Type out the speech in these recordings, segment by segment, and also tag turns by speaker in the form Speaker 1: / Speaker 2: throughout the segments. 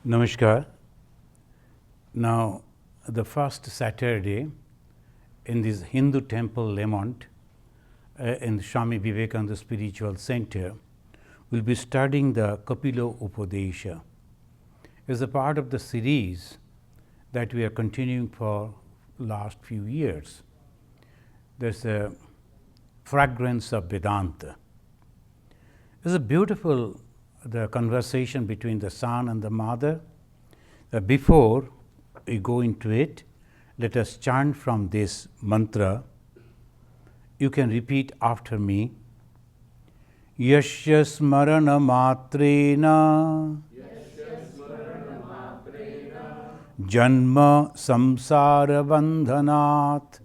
Speaker 1: Namaskar. Now, the first Saturday in this Hindu temple, Lemont, in the Swami Vivekananda Spiritual Center, we'll be studying the Kapilopadesha. It's a part of the series that we are continuing for last few years. There's a fragrance of Vedanta. It's a beautiful the conversation between the son and the mother. Before we go into it, let us chant from this mantra. You can repeat after me. Yasya smarana matrena janma samsara bandhanat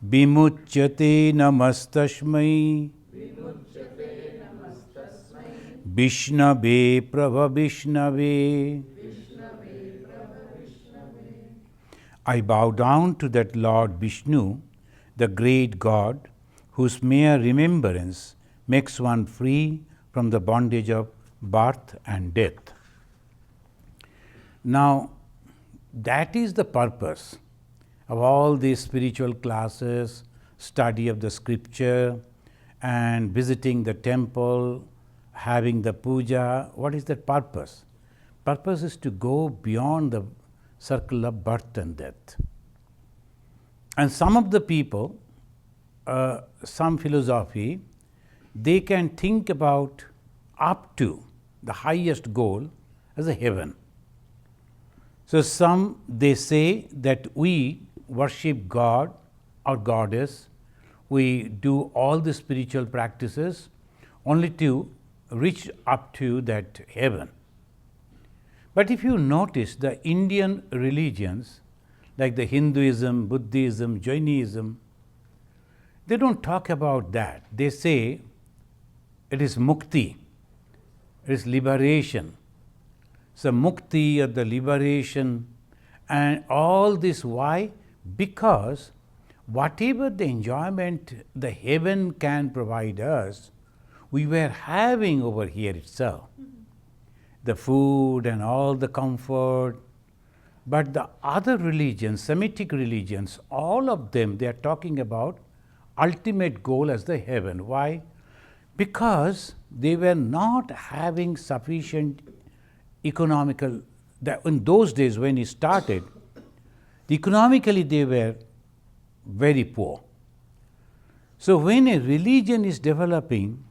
Speaker 1: vimuchyate namastasmai Vishnave Prabha Vishnave. I bow down to that Lord Vishnu, the great God, whose mere remembrance makes one free from the bondage of birth and death. Now, that is the purpose of all these spiritual classes, study of the scripture, and visiting the temple, having the puja. What is the purpose? Purpose is to go beyond the circle of birth and death. And some of the people, some philosophy, they can think about up to the highest goal as a heaven. So some, they say that we worship God or goddess, we do all the spiritual practices only to reach up to that heaven. But if you notice the Indian religions like the Hinduism, Buddhism, Jainism, they don't talk about that. They say it is mukti, it is liberation. So mukti or the liberation and all this, why? Because whatever the enjoyment the heaven can provide us, we were having over here itself, the food and all the comfort. But the other religions, Semitic religions, all of them, they are talking about ultimate goal as the heaven. Why? Because they were not having sufficient economical, in those days when it started, economically they were very poor. So when a religion is developing,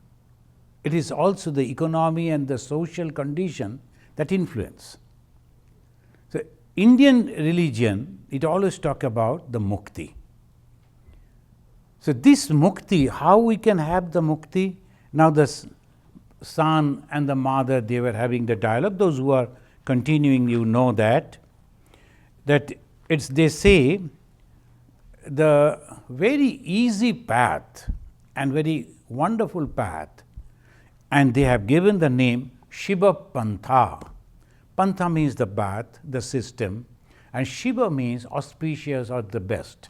Speaker 1: it is also the economy and the social condition that influence. So Indian religion, it always talk about the mukti. So this mukti, how we can have the mukti? Now the son and the mother, they were having the dialogue. Those who are continuing, you know that it's, they say, the very easy path and very wonderful path, and they have given the name Shiva Pantha. Pantha means the path, the system, and Shiva means auspicious or the best.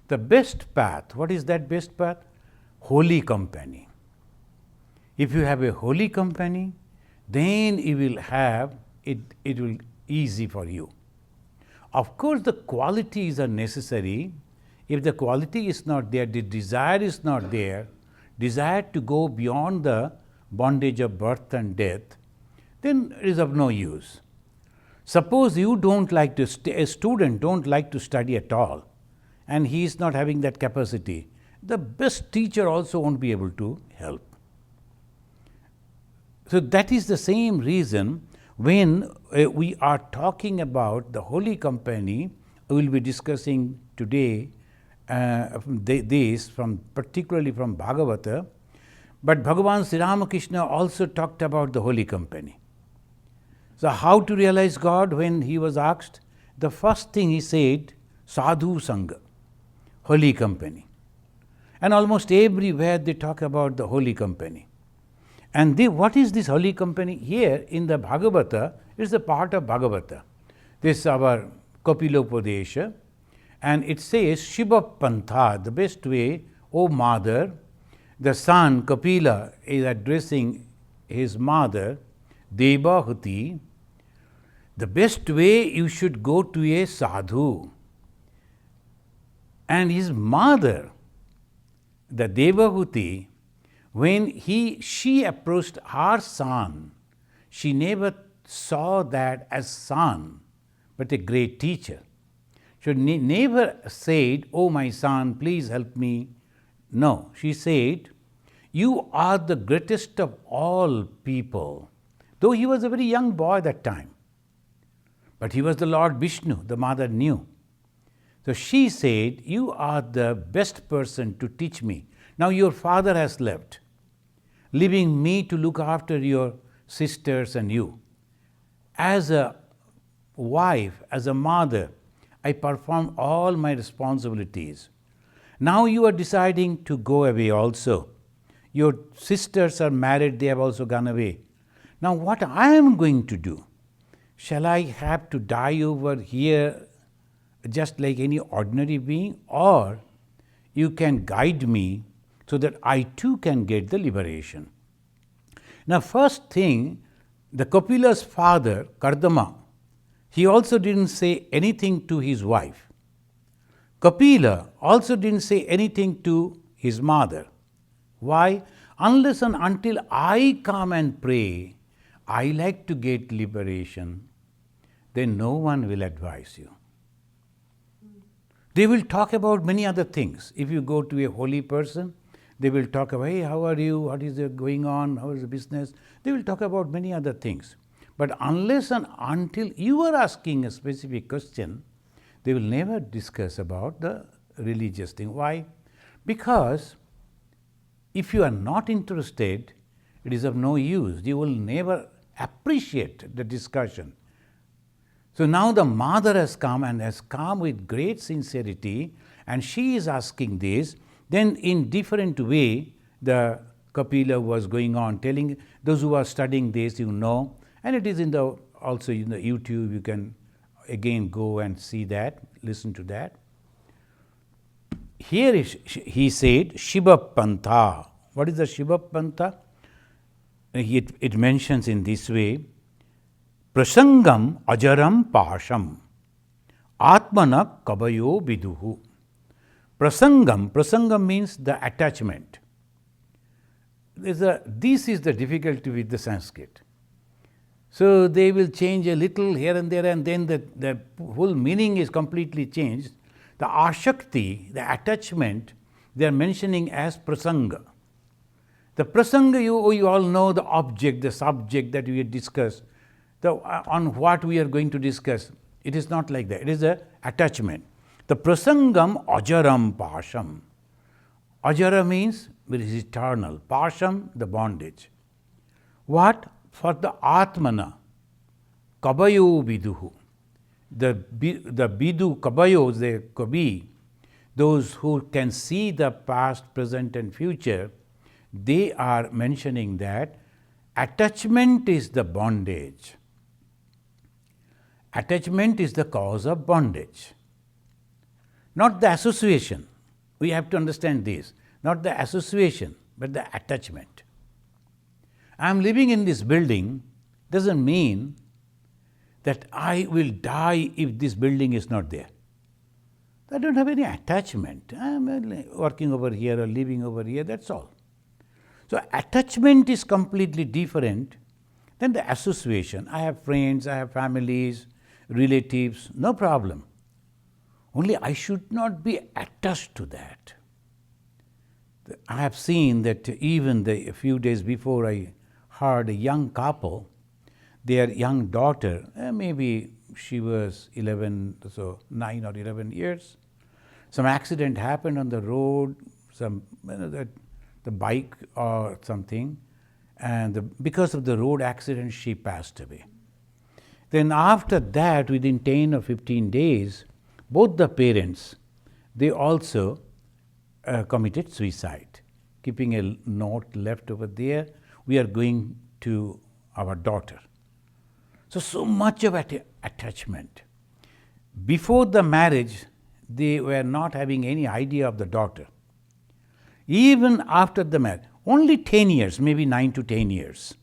Speaker 1: The best path, what is that best path? Holy company. If you have a holy company, then you will have it, it will easy for you. Of course, the qualities are necessary. If the quality is not there, the desire is not there, desire to go beyond the bondage of birth and death, then it is of no use. Suppose you don't like to a student don't like to study at all, and he is not having that capacity, the best teacher also won't be able to help. So that is the same reason when we are talking about the holy company, we will be discussing today this from particularly from Bhagavata. But Bhagavan Sri Ramakrishna also talked about the holy company. So how to realize God? When he was asked, the first thing he said, sadhu sangha, holy company. And almost everywhere they talk about the holy company. And what is this holy company? Here in the Bhagavata, it is a part of Bhagavata. This is our Kapilopadesha, and it says Shiva Pantha, the best way, "O mother," the son Kapila is addressing his mother, Devahuti, "the best way you should go to a sadhu." And his mother, the Devahuti, when she approached her son, she never saw that as son, but a great teacher. She never said, "Oh, my son, please help me." No, she said, "You are the greatest of all people." Though he was a very young boy that time. But he was the Lord Vishnu, the mother knew. So she said, "You are the best person to teach me. Now your father has left, leaving me to look after your sisters and you. As a wife, as a mother, I perform all my responsibilities. Now you are deciding to go away also. Your sisters are married, they have also gone away. Now what I am going to do? Shall I have to die over here just like any ordinary being? Or you can guide me so that I too can get the liberation." Now first thing, the Kapila's father, Kardama, he also didn't say anything to his wife. Kapila also didn't say anything to his mother. Why? Unless and until I come and pray, I like to get liberation, then no one will advise you. They will talk about many other things. If you go to a holy person, they will talk about, "Hey, how are you? What is going on? How is the business?" They will talk about many other things. But unless and until you are asking a specific question, they will never discuss about the religious thing. Why? Because if you are not interested, it is of no use. You will never appreciate the discussion. So now the mother has come and has come with great sincerity, and she is asking this. Then in different way, the Kapila was going on telling those who are studying this, you know, and it is also in the YouTube, you can again go and see that, listen to that. Here he said, Shiva Pantha. What is the Shiva Pantha? It mentions in this way, Prasangam ajaram pasham, Atmana kabayo viduhu. Prasangam means the attachment. This is the difficulty with the Sanskrit. So they will change a little here and there, and then the whole meaning is completely changed. The ashakti, the attachment, they are mentioning as prasanga. The prasanga, you all know the object, the subject that we had discussed, on what we are going to discuss. It is not like that. It is an attachment. The prasangam ajaram pasham. Ajara means it is eternal. Pasham, the bondage. What? For the Atmana. Kabayo viduhu. The vidu, kabayos, the kabi, those who can see the past, present and future, they are mentioning that attachment is the bondage. Attachment is the cause of bondage. Not the association. We have to understand this. Not the association, but the attachment. I am living in this building doesn't mean that I will die if this building is not there. I don't have any attachment. I am working over here or living over here, that's all. So attachment is completely different than the association. I have friends, I have families, relatives, no problem. Only I should not be attached to that. I have seen that even a few days before, I heard a young couple, their young daughter, maybe she was 9 or 11 years. Some accident happened on the road, the bike or something, and because of the road accident, she passed away. Then after that, within 10 or 15 days, both the parents, they also committed suicide, keeping a note left over there, "We are going to our daughter." So much of attachment. Before the marriage, they were not having any idea of the daughter. even after the marriage. Only 10 years, maybe 9 to 10 years.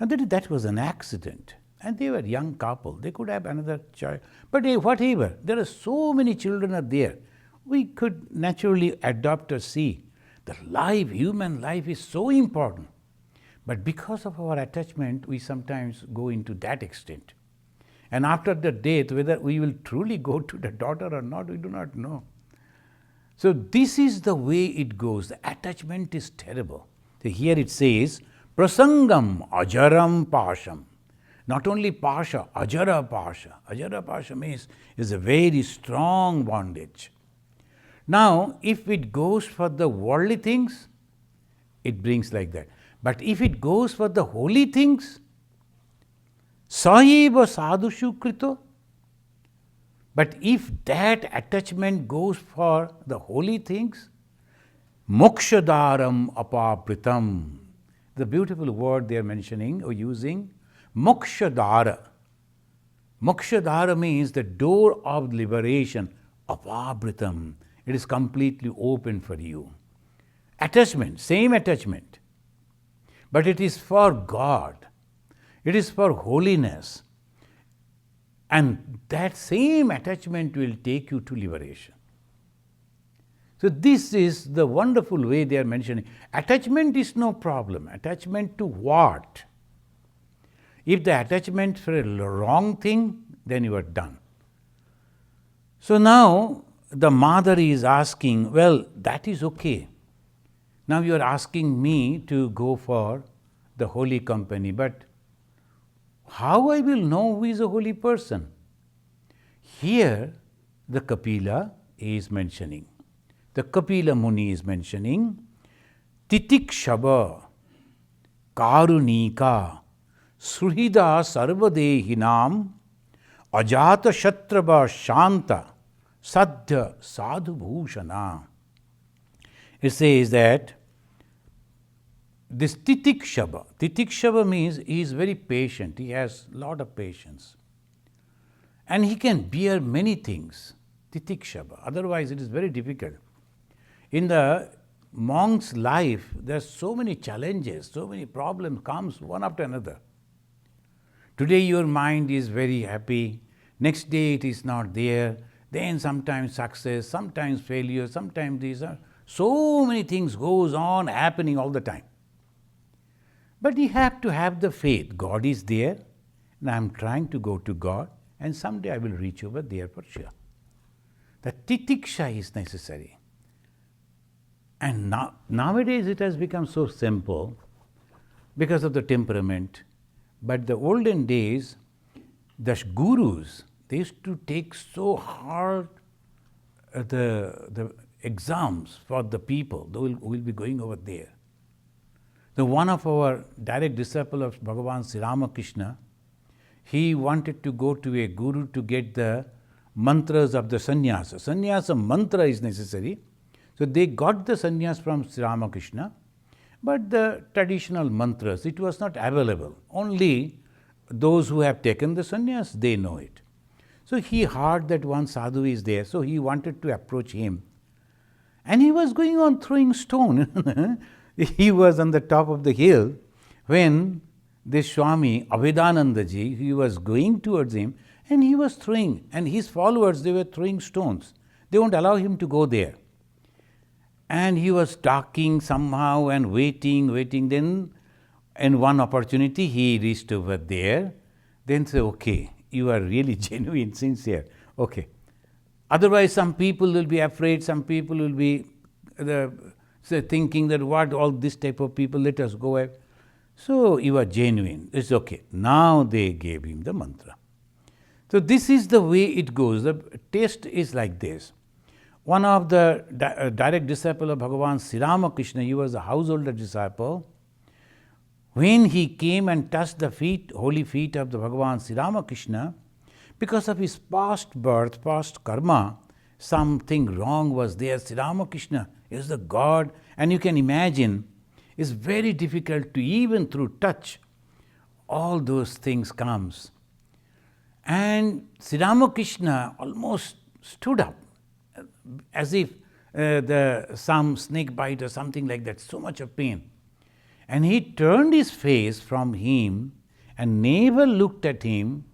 Speaker 1: Now that was an accident. And they were a young couple. They could have another child. But whatever, there are so many children are there. We could naturally adopt or see. The life, human life is so important. But because of our attachment, we sometimes go into that extent. And after the death, whether we will truly go to the daughter or not, we do not know. So this is the way it goes. The attachment is terrible. So here it says, prasangam ajaram pasham. Not only pasha, ajara pasha. Ajara pasha means is a very strong bondage. Now, if it goes for the worldly things, it brings like that. But if it goes for the holy things, saheva sadhushu krito. But if that attachment goes for the holy things, mokshadaram apapritam. The beautiful word they are mentioning or using, mokshadara. Mokshadara means the door of liberation, apapritam. It is completely open for you. Attachment, same attachment. But it is for God. It is for holiness. And that same attachment will take you to liberation. So this is the wonderful way they are mentioning. Attachment is no problem. Attachment to what? If the attachment for a wrong thing, then you are done. So now the mother is asking, well, that is okay. Now you are asking me to go for the holy company, but how I will know who is a holy person? Here the Kapila is mentioning. The Kapila Muni is mentioning Titikshava Karunika Suhida Sarvadehinam Ajata Shatrava Shanta Sadhya Sadhu Bhushana. It says that this Titikshava means he is very patient, he has a lot of patience. And he can bear many things, Titikshava. Otherwise, it is very difficult. In the monk's life, there are so many challenges, so many problems comes one after another. Today your mind is very happy, next day it is not there, then sometimes success, sometimes failure, sometimes these are so many things goes on happening all the time. But you have to have the faith. God is there, and I am trying to go to God, and someday I will reach over there for sure. The titiksha is necessary. And nowadays it has become so simple because of the temperament. But the olden days, the gurus, they used to take so hard the exams for the people who will be going over there. So one of our direct disciple of Bhagavan Sri Ramakrishna, he wanted to go to a guru to get the mantras of the sannyasa. Sannyasa mantra is necessary. So they got the sannyas from Sri Ramakrishna, but the traditional mantras, it was not available. Only those who have taken the sannyas, they know it. So he heard that one sadhu is there, so he wanted to approach him. And he was going on throwing stone. He was on the top of the hill when this Swami, Avedanandaji, he was going towards him and he was throwing, and his followers, they were throwing stones. They won't allow him to go there. And he was talking somehow and waiting. Then in one opportunity, he reached over there. Then say, okay, you are really genuine, sincere. Okay. Otherwise, some people will be afraid, some people will be thinking that what all this type of people, let us go away. So you are genuine, it's okay. Now they gave him the mantra. So this is the way it goes. The test is like this. One of the direct disciple of Bhagavan Sri Ramakrishna, he was a householder disciple. When he came and touched the feet, holy feet of the Bhagavan Sri Ramakrishna, because of his past birth, past karma, something wrong was there. Sri Ramakrishna is the God, and you can imagine, it's very difficult to even through touch, all those things comes. And Sri Ramakrishna almost stood up, as if some snake bite or something like that, so much of pain. And he turned his face from him and never looked at him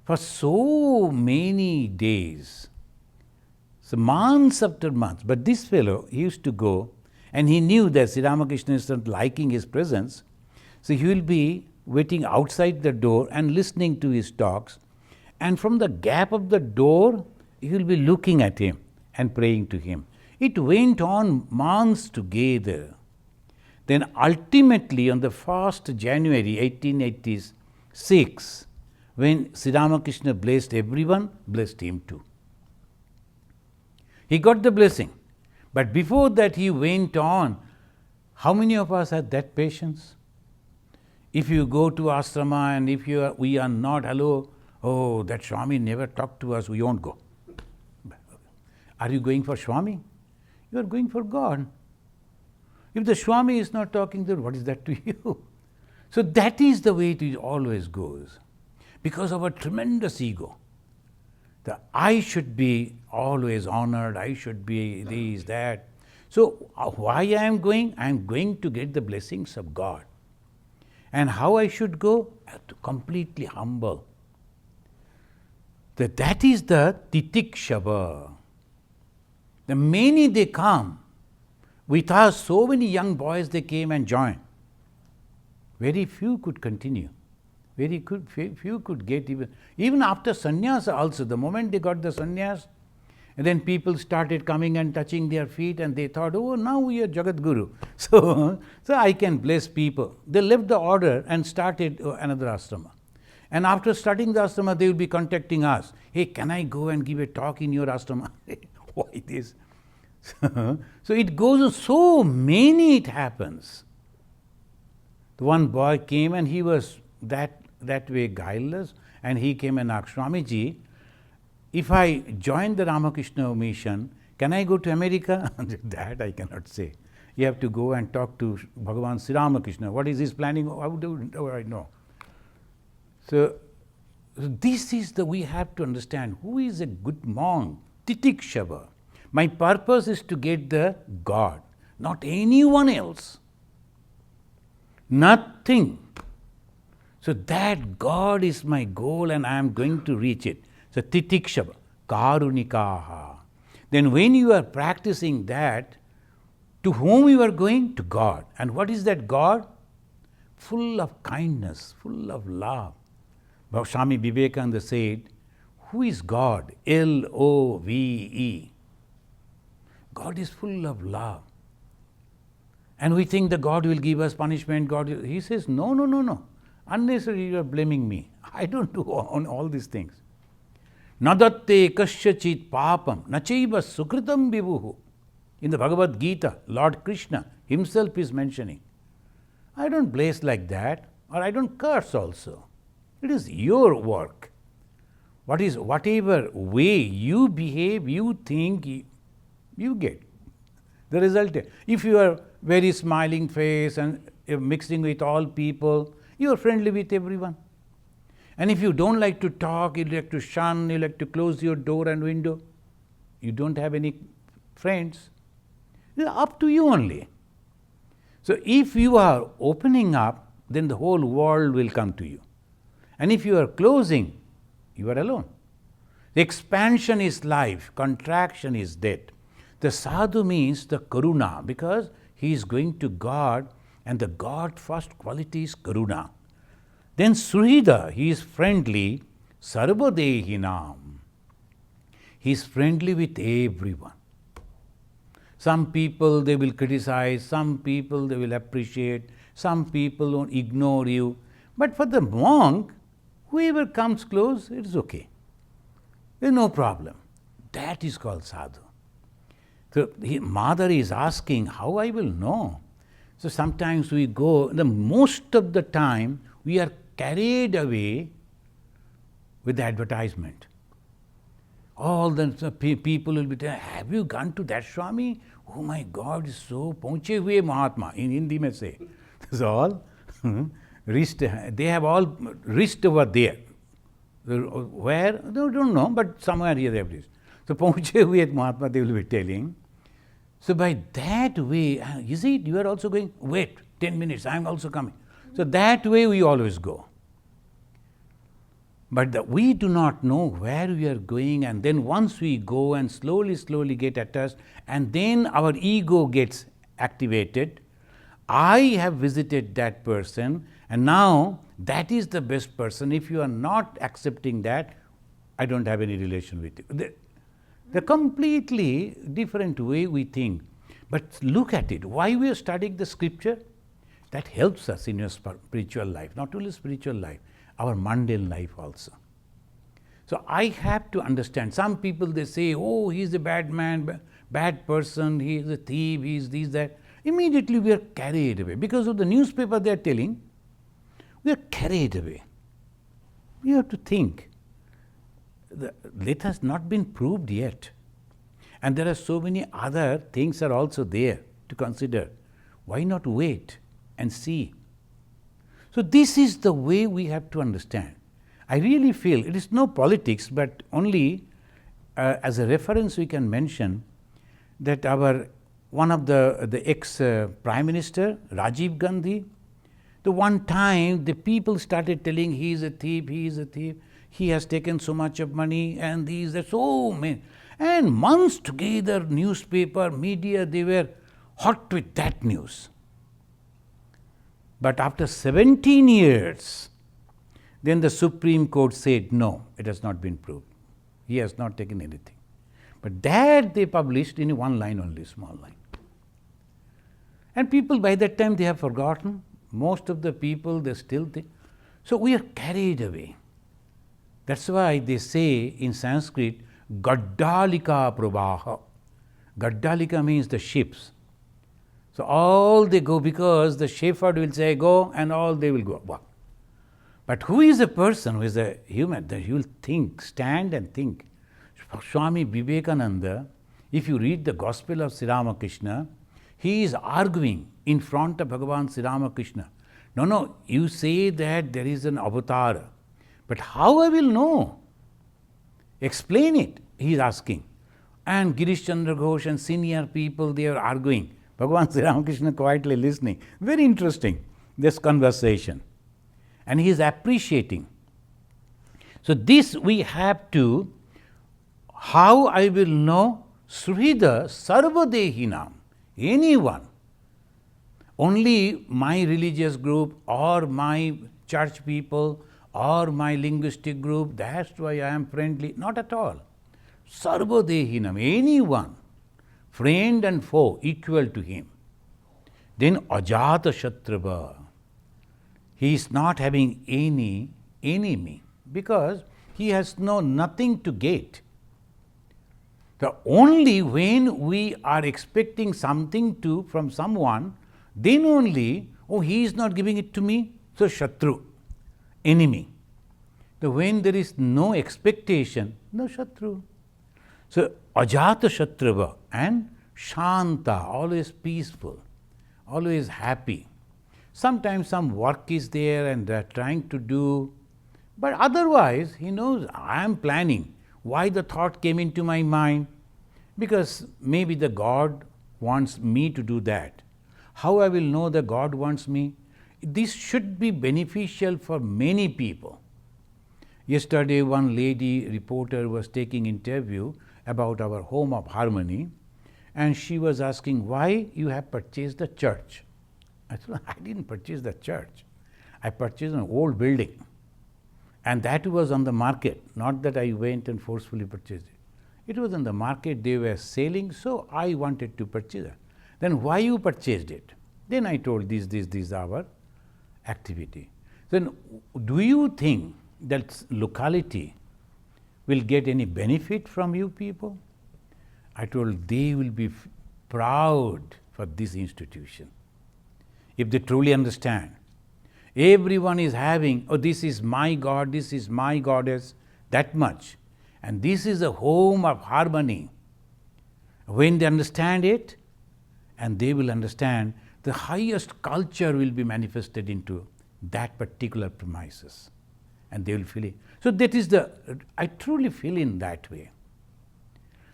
Speaker 1: for so many days. So months after months. But this fellow, he used to go, and he knew that Sri Ramakrishna is not liking his presence. So he will be waiting outside the door and listening to his talks. And from the gap of the door, he will be looking at him and praying to him. It went on months together. Then ultimately on the 1st January 1886, when Sri Ramakrishna blessed everyone, blessed him too. He got the blessing. But before that he went on. How many of us had that patience? If you go to ashrama and if we are not, hello, oh, that Swami never talked to us, we won't go. Are you going for Swami? You are going for God. If the Swami is not talking, then what is that to you? So that is the way it always goes. Because of a tremendous ego. The I should be always honored, I should be this, that. So why I am going? I am going to get the blessings of God. And how I should go? I have to completely humble. That is the titikshava. The many they come. With us, so many young boys they came and joined. Very few could continue. Very few could get even after sannyasa also. The moment they got the sannyas, and then people started coming and touching their feet, and they thought, oh, now we are Jagat Guru. So I can bless people. They left the order and started another ashrama. And after starting the ashrama, they will be contacting us. Hey, can I go and give a talk in your ashrama? Why this? So it goes on, so many it happens. The one boy came and he was that way guileless, and he came and asked, Swamiji, if I join the Ramakrishna mission, can I go to America? That I cannot say. You have to go and talk to Bhagavan Sri Ramakrishna. What is his planning? How do I know? So this is we have to understand who is a good monk, titikshava. My purpose is to get the God, not anyone else. Nothing. So that God is my goal and I am going to reach it. So titikshava, karunikaha. Then when you are practicing that, to whom you are going? To God. And what is that God? Full of kindness, full of love. Swami Vivekananda said, who is God? Love. God is full of love. And we think that God will give us punishment. He says, no. Unnecessarily you are blaming me. I don't do all these things. Nadatte kasyachit papam nachaiva sukritam vibhuhu. In the Bhagavad Gita, Lord Krishna himself is mentioning. I don't bless like that, or I don't curse also. It is your work. Whatever way you behave, you think, you get the result. If you are very smiling face and mixing with all people, you are friendly with everyone. And if you don't like to talk, you like to shun, you like to close your door and window, you don't have any friends. It's up to you only. So if you are opening up, then the whole world will come to you. And if you are closing, you are alone. The expansion is life, contraction is death. The sadhu means the karuna, because he is going to God, and the God first quality is karuna. Then suhrida, he is friendly, sarvadehinam. He is friendly with everyone. Some people they will criticize, some people they will appreciate, some people will ignore you. But for the monk, whoever comes close, it is okay. There is no problem. That is called sadhu. So mother is asking, how I will know? So sometimes we go, most of the time we are carried away with the advertisement. All the people will be telling, have you gone to that Swami? Oh my God, is so pਹੁੰਚੇ हुए Mahatma. In Hindi may say. That's all. Wrist, they have all wrist over there. Where? They don't know, but somewhere here they have wrist. So पहुंचे हुए Mahatma they will be telling. So by that way, you see, you are also going, wait, 10 minutes, I am also coming. So that way we always go. But we do not know where we are going, and then once we go and slowly get attached, and then our ego gets activated. I have visited that person, and now that is the best person. If you are not accepting that, I don't have any relation with you. They're completely different way we think. But look at it. Why we are studying the scripture? That helps us in your spiritual life, not only spiritual life, our mundane life also. So I have to understand. Some people, they say, oh, he is a bad man, bad person, he is a thief, he is this, that. Immediately we are carried away. Because of the newspaper they are telling, we are carried away. We have to think. It has not been proved yet. And there are so many other things are also there to consider. Why not wait and see? So this is the way we have to understand. I really feel it is no politics, but only as a reference we can mention that one of the ex-Prime Minister, Rajiv Gandhi, the one time the people started telling he is a thief, he has taken so much of money, and these are so many. And months together, newspaper, media, they were hot with that news. But after 17 years, then the Supreme Court said, no, it has not been proved. He has not taken anything. But that they published in one line only, small line. And people by that time, they have forgotten. Most of the people, they still think. So we are carried away. That's why they say in Sanskrit, Gaddalika Prabaha. Gaddalika means the ships. So all they go because the shepherd will say go and all they will go. Wow. But who is a person who is a human? That you will think, stand and think. Swami Vivekananda, if you read the Gospel of Sri Ramakrishna, he is arguing in front of Bhagavan Sri Ramakrishna. No, you say that there is an avatar. But how I will know? Explain it, he is asking. And Girish Chandra Ghosh and senior people, they are arguing. Bhagavan Sri Ramakrishna quietly listening. Very interesting, this conversation. And he is appreciating. So this we have to, how I will know? Srida Sarvadehinam, anyone. Only my religious group or my church people or my linguistic group, that's why I am friendly. Not at all. Sarvadehinam, anyone, friend and foe, equal to him. Then Ajata Shatrava. He is not having any enemy because he has nothing to get. The only when we are expecting something from someone, then only, oh, he is not giving it to me, so Shatru, enemy. So when there is no expectation, no Shatru. So Ajata Shatrava and Shanta, always peaceful, always happy. Sometimes some work is there and they are trying to do, but otherwise he knows I am planning. Why the thought came into my mind? Because maybe the God wants me to do that. How I will know the God wants me? This should be beneficial for many people. Yesterday one lady reporter was taking interview about our home of harmony, and she was asking why you have purchased the church. I said, I didn't purchase the church. I purchased an old building, and that was on the market, not that I went and forcefully purchased it. It was on the market, they were selling, so I wanted to purchase it. Then why you purchased it? Then I told this our activity. Then do you think that locality will get any benefit from you people? I told they will be proud for this institution. If they truly understand, everyone is having, oh, this is my God, this is my goddess, that much. And this is a home of harmony. When they understand it, and they will understand, the highest culture will be manifested into that particular premises. And they will feel it. So that is I truly feel in that way.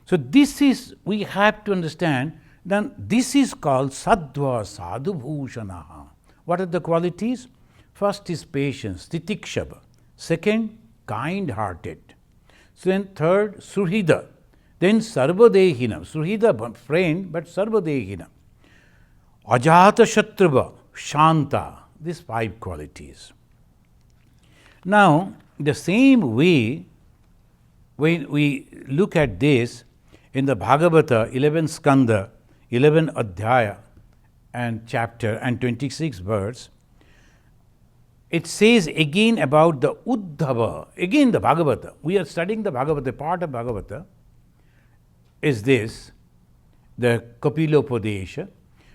Speaker 1: So this is, we have to understand, then this is called Sattva Sadhu Bhushanaha. What are the qualities? First is patience, titikshava. Second, kind-hearted. Then third, Suhida. Then Sarvadehina. Suhida, friend, but Sarvadehina. Ajata Shatrava, Shanta. These 5 qualities. Now, the same way, when we look at this in the Bhagavata, 11 Skanda, 11 Adhyaya and chapter and 26 verse, it says again about the Uddhava, again the Bhagavata. We are studying the Bhagavata, part of Bhagavata is this, the Kapilopadesha.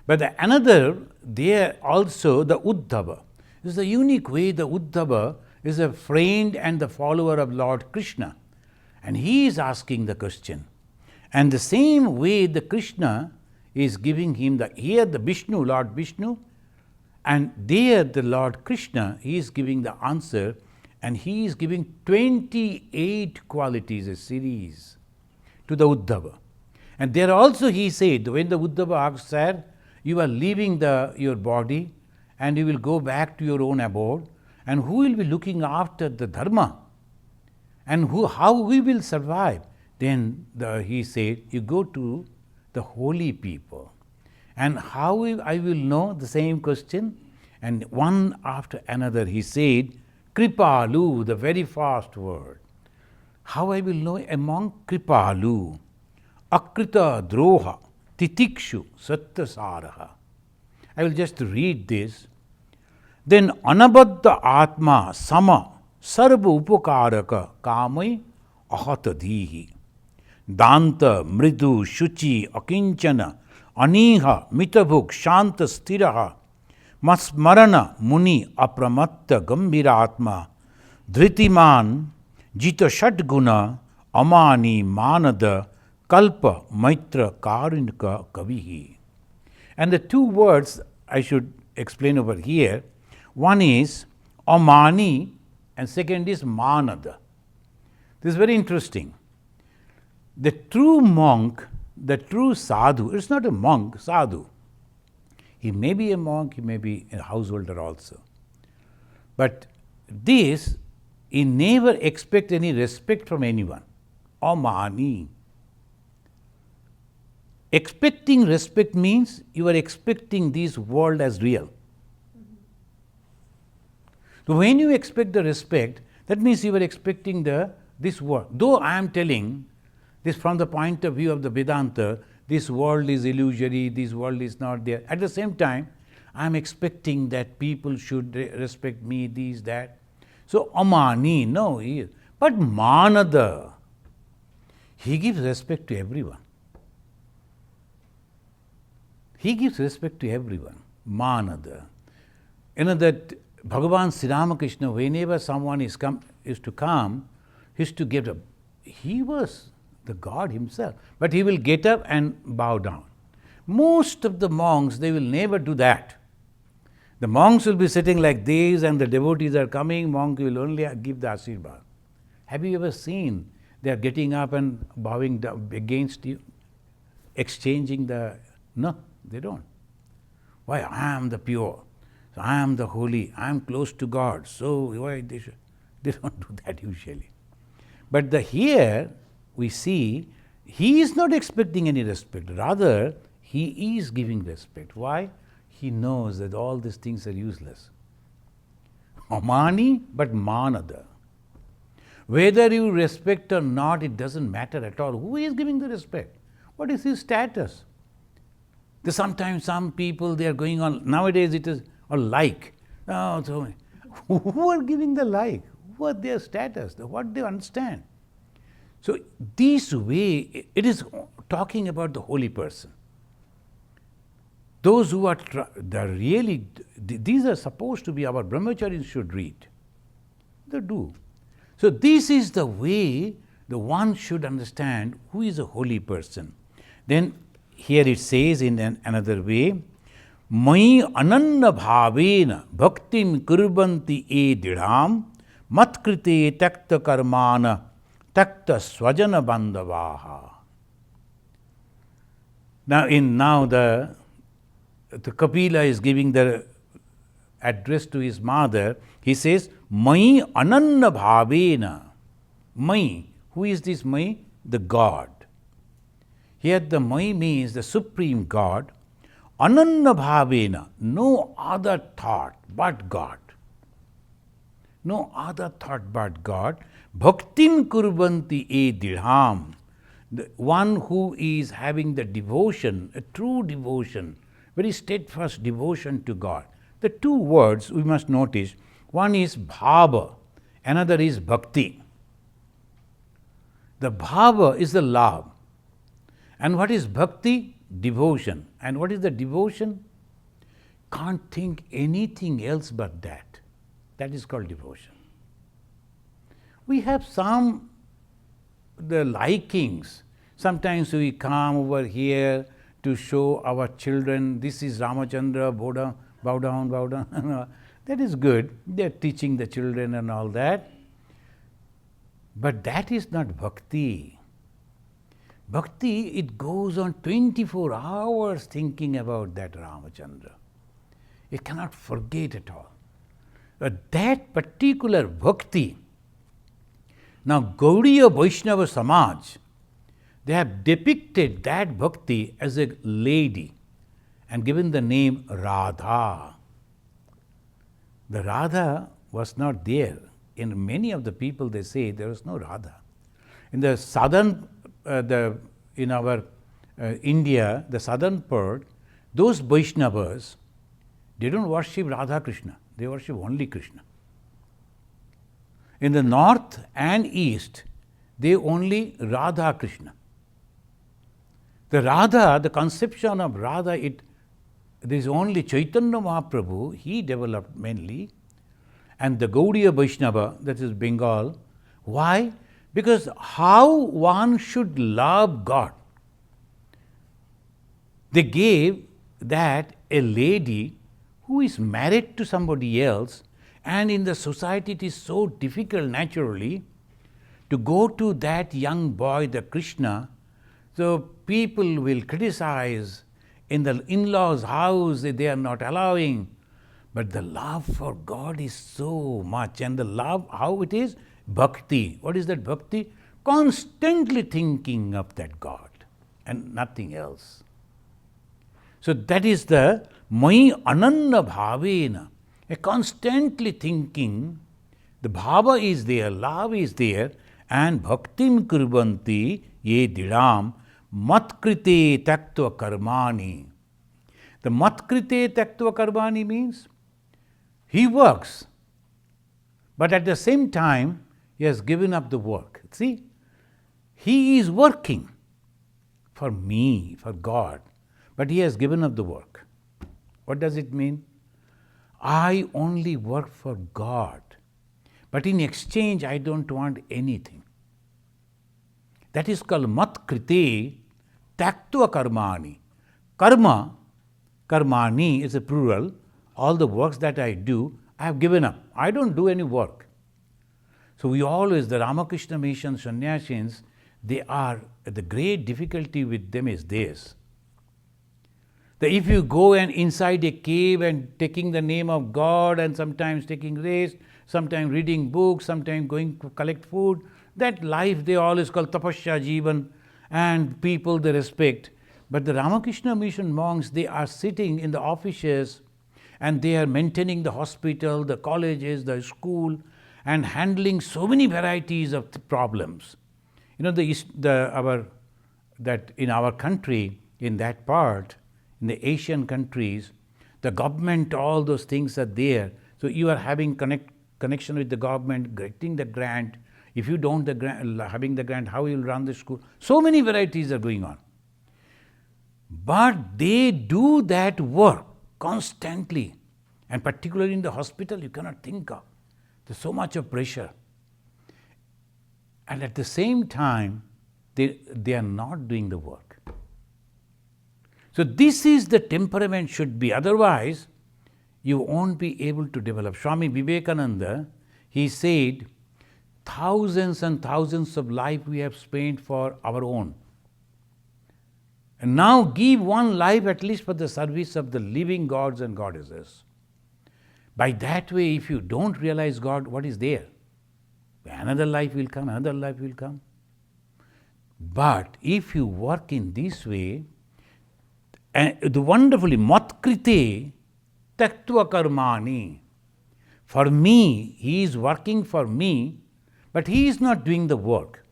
Speaker 1: But another, there also the Uddhava. This is the unique way the Uddhava is a friend and the follower of Lord Krishna. And he is asking the question. And the same way the Krishna is giving him here the Vishnu, Lord Vishnu, and there the Lord Krishna, he is giving the answer, and he is giving 28 qualities, a series, to the Uddhava. And there also he said, when the Uddhava asked, sir, you are leaving your body and you will go back to your own abode, and who will be looking after the dharma? And how we will survive? Then he said, you go to the holy people. And how I will know? The same question. And one after another he said, Kripalu, the very first word. How I will know? Among Kripalu, Akrita Droha, Titikshu, Sattasaraha. I will just read this. Then Anabadda Atma Sama Sarva Upakaraka Kamai Ahatadhihi Danta Mridu Shuchi Akinchana Aniha Mitabhuk Shanta Stiraha Masmarana Muni Apramatta Gambhiratma Dhritiman Jita Shatguna Amani Manada Kalpa Maitra Karinika Kavihi. And the 2 words I should explain over here. One is Amani and second is Manada. This is very interesting. The true monk, the true sadhu, it's not a monk, sadhu. He may be a monk, he may be a householder also. But this, he never expects any respect from anyone. Amani. Expecting respect means you are expecting this world as real. So when you expect the respect, that means you are expecting this world. Though I am telling this from the point of view of the Vedanta, this world is illusory, this world is not there. At the same time, I am expecting that people should respect me, this, that. So Amani, no, he is. But Manada, he gives respect to everyone. He gives respect to everyone. Manada. You know that Bhagavan Sri Ramakrishna, whenever someone is to come, he is to get up. He was the God himself, but he will get up and bow down. Most of the monks, they will never do that. The monks will be sitting like this and the devotees are coming, monk will only give the Ashirvad. Have you ever seen they are getting up and bowing against you, exchanging the... No, they don't. Why? I am the pure, so I am the holy, I am close to God, so why they don't do that usually. But here we see he is not expecting any respect, rather he is giving respect. Why? He knows that all these things are useless. Amani, but Manada. Whether you respect or not, it doesn't matter at all. Who is giving the respect? What is his status? Sometimes some people, they are going on, nowadays it is a like. Oh, so who are giving the like? What their status? What they understand? So this way, it is talking about the holy person. Those who are really, these are supposed to be our brahmacharis should read. They do. So this is the way the one should understand who is a holy person. Then here it says in another way, Mai ananna bhavena bhaktim kurbanti e didham matkrite takta karmana takta swajana bandavaha. Now the Kapila is giving the address to his mother. He says, Mai Ananna Bhavena. Mai. Who is this Mai? The God. Here the Mai means the Supreme God. Ananna Bhavena. No other thought but God. No other thought but God. Bhaktin kurvanti e didham. The one who is having the devotion, a true devotion, very steadfast devotion to God. The two words we must notice, one is bhava, another is bhakti. The bhava is the love. And what is bhakti? Devotion. And what is the devotion? Can't think anything else but that. That is called devotion. We have the likings. Sometimes we come over here to show our children, this is Ramachandra, bow down. That is good. They are teaching the children and all that. But that is not bhakti. Bhakti, it goes on 24 hours thinking about that Ramachandra. It cannot forget at all. But that particular bhakti, now Gaudiya Vaishnava Samaj, they have depicted that bhakti as a lady and given the name Radha. The Radha was not there. In many of the people they say there was no Radha. In the southern, in our India, the southern part, those Vaishnavas, they don't worship Radha Krishna, they worship only Krishna. In the north and east, they only Radha Krishna. The Radha, the conception of Radha, there is only Chaitanya Mahaprabhu, he developed mainly, and the Gaudiya Vaishnava, that is Bengal. Why? Because how one should love God. They gave that a lady who is married to somebody else, and in the society it is so difficult naturally to go to that young boy, the Krishna. So people will criticize. In the in-laws' house, they are not allowing. But the love for God is so much. And the love, how it is? Bhakti. What is that bhakti? Constantly thinking of that God and nothing else. So that is the Mai Ananna Bhavena. Constantly thinking, the bhava is there, love is there, and bhaktin kurvanti ye didam matkrite taktva karmani. The matkrite taktva karmani means he works, but at the same time he has given up the work. See, he is working for me, for God, but he has given up the work. What does it mean? I only work for God, but in exchange I don't want anything. That is called matkrite taktva karmani. Karma, karmani is a plural. All the works that I do, I have given up. I don't do any work. So we always, the Ramakrishna Missions, sannyasins, they are, the great difficulty with them is this. That if you go and inside a cave and taking the name of God and sometimes taking rest, sometimes reading books, sometimes going to collect food, that life they always call tapasya jivan, and people they respect. But the Ramakrishna Mission monks, they are sitting in the offices and they are maintaining the hospital, the colleges, the school, and handling so many varieties of problems. You know, that in our country, in that part, in the Asian countries, the government, all those things are there. So you are having connection with the government, getting the grant. If you don't having the grant, how you will run the school? So many varieties are going on. But they do that work constantly, and particularly in the hospital, you cannot think of. There's so much of pressure. And at the same time, they are not doing the work. So this is the temperament should be. Otherwise, you won't be able to develop. Swami Vivekananda, he said, thousands and thousands of life we have spent for our own. And now give one life at least for the service of the living gods and goddesses. By that way, if you don't realize God, what is there? Another life will come, another life will come. But if you work in this way, the wonderfully matkrite taktva karmani. For me, he is working for me, but he is not doing the work.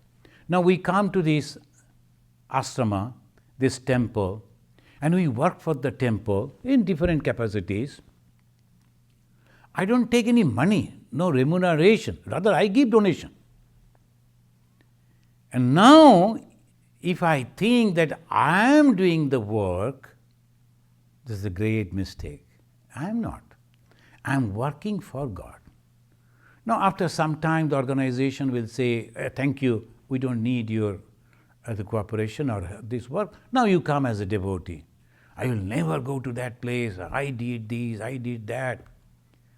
Speaker 1: Now we come to this ashrama, this temple, and we work for the temple in different capacities. I don't take any money, no remuneration, rather I give donation. And now, if I think that I am doing the work, this is a great mistake. I am not. I am working for God. Now, after some time, the organization will say, thank you, we don't need your the cooperation or this work. Now you come as a devotee. I will never go to that place. I did this, I did that.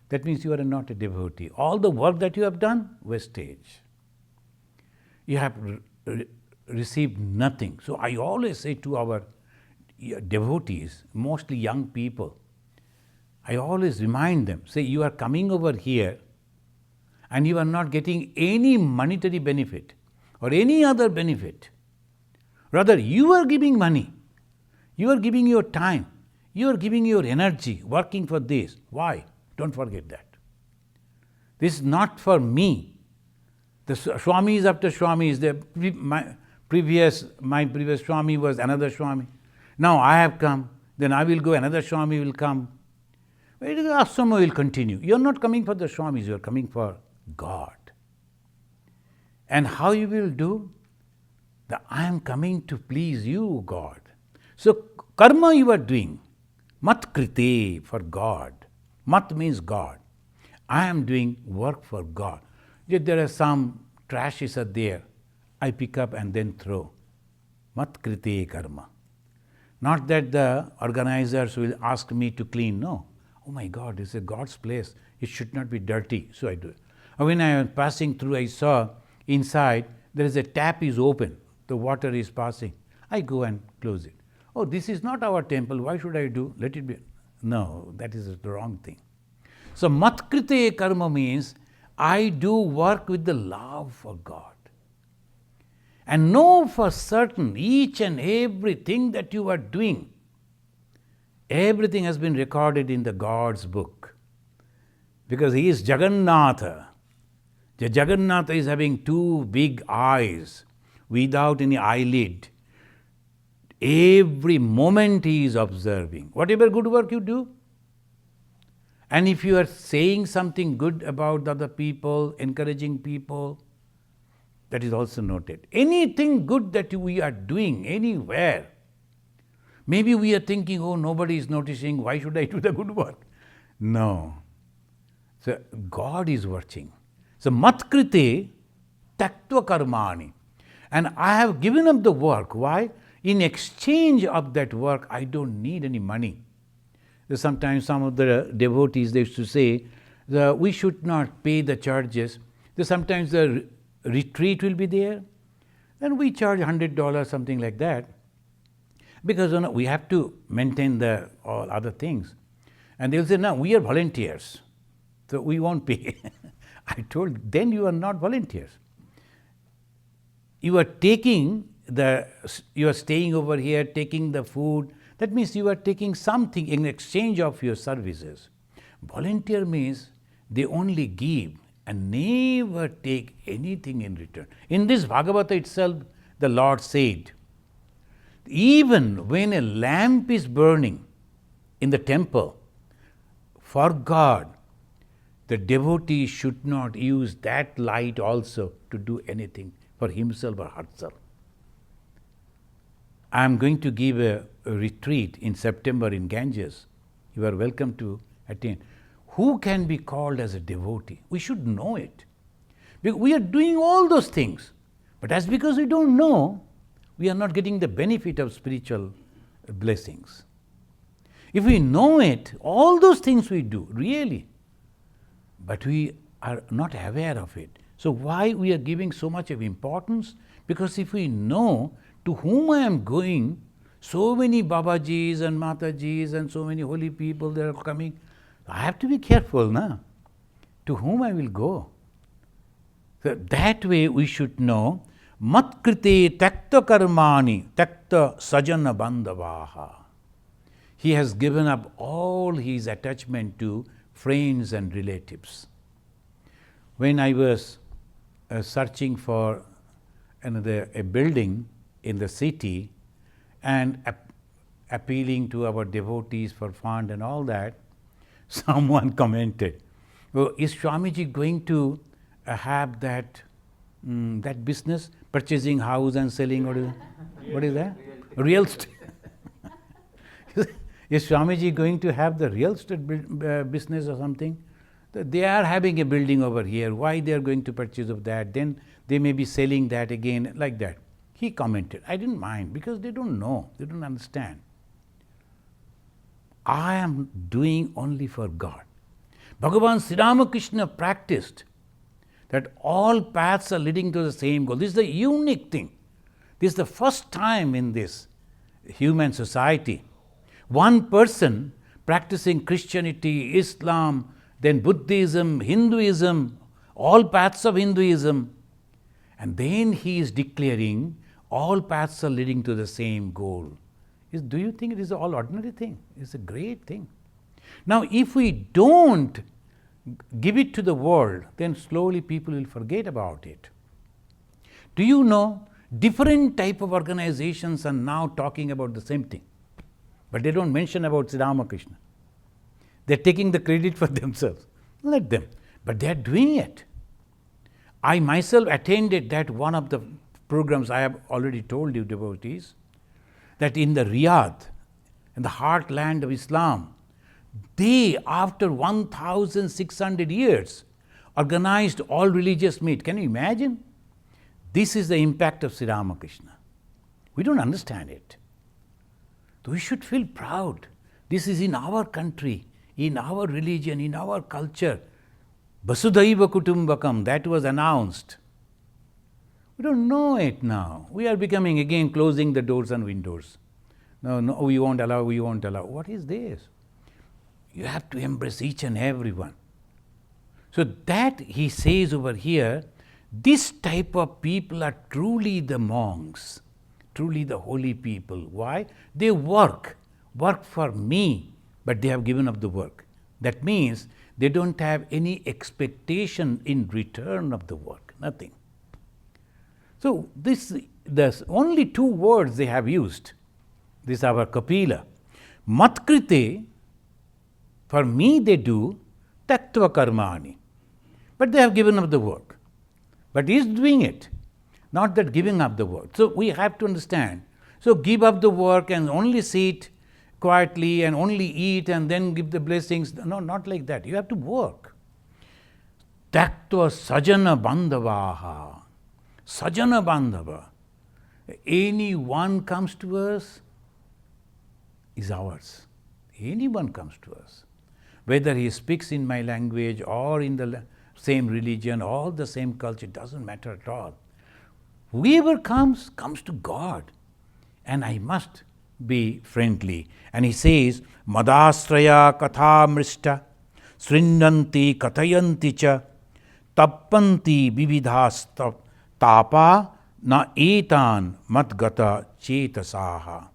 Speaker 1: That means you are not a devotee. All the work that you have done, wastage. You have received nothing. So I always say to our devotees, mostly young people, I always remind them, say you are coming over here and you are not getting any monetary benefit or any other benefit. Rather, you are giving money, you are giving your time, you are giving your energy, working for this. Why? Don't forget that. This is not for me. The Swamis after Swamis, my previous Swami was another Swami. Now I have come, then I will go, another Swami will come. The ashrama will continue. You are not coming for the Swamis, you are coming for God. And how you will do? I am coming to please you, God. So karma you are doing, mat krite, for God. Mat means God. I am doing work for God. If there are some trashes are there, I pick up and then throw. Mat krite karma. Not that the organizers will ask me to clean. No. Oh my God, this is God's place. It should not be dirty. So I do it. When I was passing through, I saw inside there is a tap is open. The water is passing. I go and close it. Oh, this is not our temple. Why should I do? Let it be. No, that is the wrong thing. So matkrite karma means I do work with the love for God. And know for certain each and everything that you are doing, everything has been recorded in the God's book. Because he is Jagannatha. The Jagannatha is having two big eyes without any eyelid. Every moment he is observing. Whatever good work you do, and if you are saying something good about the other people, encouraging people, that is also noted. Anything good that we are doing anywhere, maybe we are thinking, oh, nobody is noticing, why should I do the good work? No. So God is watching. So matkrite taktva karmani. And I have given up the work. Why? In exchange of that work, I don't need any money. Sometimes some of the devotees, they used to say, we should not pay the charges. Sometimes the retreat will be there, and we charge $100, something like that, because we have to maintain the all other things. And they will say, no, we are volunteers, so we won't pay. I told, then you are not volunteers. You are you are staying over here, taking the food. That means you are taking something in exchange of your services. Volunteer means they only give and never take anything in return. In this Bhagavata itself, the Lord said, even when a lamp is burning in the temple for God, the devotee should not use that light also to do anything for himself or herself. I am going to give a retreat in September in Ganges. You are welcome to attend. Who can be called as a devotee? We should know it. We are doing all those things, but as because we don't know, we are not getting the benefit of spiritual blessings. If we know it, all those things we do, really, but we are not aware of it. So why we are giving so much of importance? Because if we know to whom I am going, So many Babajis and Matajis and so many holy people, they are coming. I have to be careful, na? To whom I will go? So that way we should know, Matkrite takta karmani, takta sajana bandhavaha. He has given up all his attachment to friends and relatives. When I was searching for a building in the city and appealing to our devotees for fund and all that, someone commented, "Oh, is Swamiji going to have that business, purchasing house and selling, what is that? Real estate." Is Swamiji going to have the real estate business or something? They are having a building over here. Why they are going to purchase of that? Then they may be selling that again, like that. He commented. I didn't mind because they don't know, they don't understand. I am doing only for God. Bhagavan Sri Ramakrishna practiced that all paths are leading to the same goal. This is the unique thing. This is the first time in this human society. One person practicing Christianity, Islam, then Buddhism, Hinduism, all paths of Hinduism, and then he is declaring all paths are leading to the same goal. Do you think it is an all ordinary thing? It's a great thing. Now, if we don't give it to the world, then slowly people will forget about it. Do you know, different type of organizations are now talking about the same thing, but they don't mention about Sri Ramakrishna. They are taking the credit for themselves. Let them. But they are doing it. I myself attended that one of the programs. I have already told you, devotees, that in the Riyadh, in the heartland of Islam, they, after 1,600 years, organized all religious meet. Can you imagine? This is the impact of Sri Ramakrishna. We don't understand it. We should feel proud. This is in our country, in our religion, in our culture. Vasudhaiva Kutumbakam, that was announced. We don't know it now. We are becoming again closing the doors and windows. No, we won't allow, we won't allow. What is this? You have to embrace each and every one. So that he says over here, this type of people are truly the monks, truly the holy people. Why? They work for me, but they have given up the work. That means they don't have any expectation in return of the work, nothing. So the only two words they have used, this is our Kapila. Matkrite, for me they do, tattva karmani. But they have given up the work. But he is doing it, not that giving up the work. So we have to understand. So give up the work and only sit quietly and only eat and then give the blessings. No, not like that. You have to work. Taktva sajana bandhavaha. Sajana bandhava. Anyone comes to us is ours. Anyone comes to us. Whether he speaks in my language or in the same religion or the same culture, it doesn't matter at all. Whoever comes to God. And I must be friendly. And he says, Madasraya katha mrishta srinnanti kathayanti cha tappanti vividhas tapa na etan matgata chetasaha.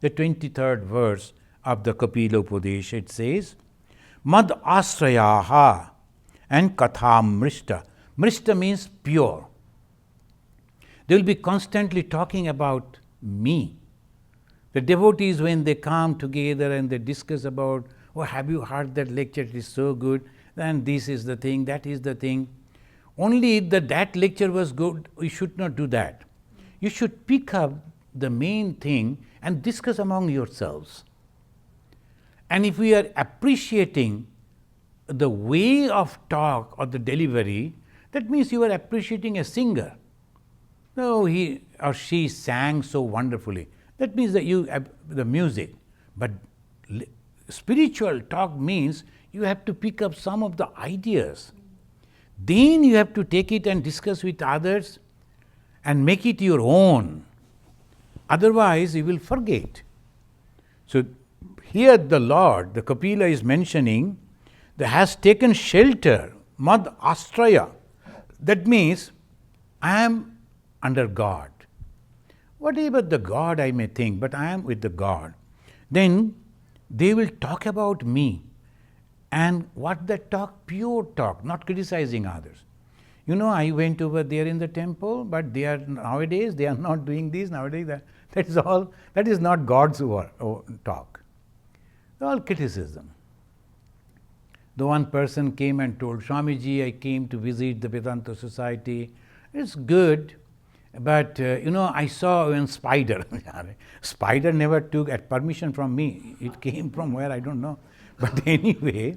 Speaker 1: The 23rd verse of the Kapilopadesha, it says, Mad asrayaha and katham mrishta. Mrishta means pure. They will be constantly talking about me. The devotees, when they come together and they discuss about, oh, have you heard that lecture? It is so good. And this is the thing, that is the thing. Only that lecture was good, we should not do that. You should pick up the main thing and discuss among yourselves. And if we are appreciating the way of talk or the delivery, that means you are appreciating a singer. No, he or she sang so wonderfully. That means that the music. But spiritual talk means you have to pick up some of the ideas. Then you have to take it and discuss with others and make it your own. Otherwise, you will forget. So here the Lord, the Kapila is mentioning, that has taken shelter, mad astraya. That means I am under God. Whatever the God I may think, but I am with the God. Then they will talk about me. And what they talk? Pure talk, not criticizing others. You know, I went over there in the temple, but they are nowadays, they are not doing this, nowadays that is all, that is not God's talk. All criticism. The one person came and told, Swamiji, I came to visit the Vedanta Society. It's good, but you know, I saw a spider. Spider never took permission from me. It came from where, I don't know. But anyway,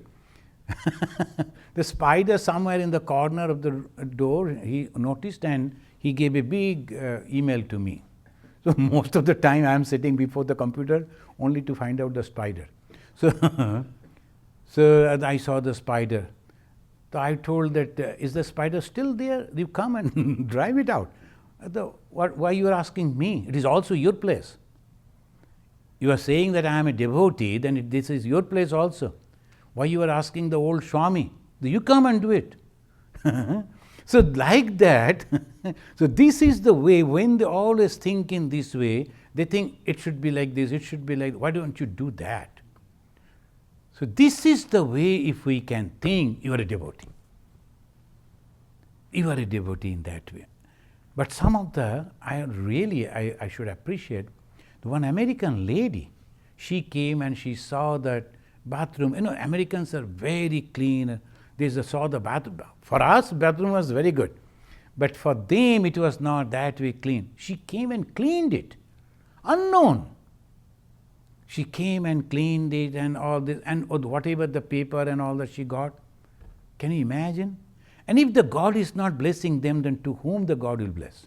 Speaker 1: the spider somewhere in the corner of the door, he noticed and he gave a big email to me. So most of the time I am sitting before the computer only to find out the spider. So I saw the spider. So I told that, is the spider still there? You come and drive it out. Why you are asking me? It is also your place. You are saying that I am a devotee, then this is your place also. Why you are asking the old Swami? You come and do it. So like that, so this is the way, when they always think in this way, they think it should be like this, it should be like, why don't you do that? So this is the way, if we can think, you are a devotee. You are a devotee in that way. But some of the, I should appreciate, the one American lady, she came and she saw that bathroom. You know, Americans are very clean. They saw the bathroom. For us, bathroom was very good. But for them, it was not that way clean. She came and cleaned it. Unknown. She came and cleaned it and all this, and whatever the paper and all that she got. Can you imagine? And if the God is not blessing them, then to whom the God will bless?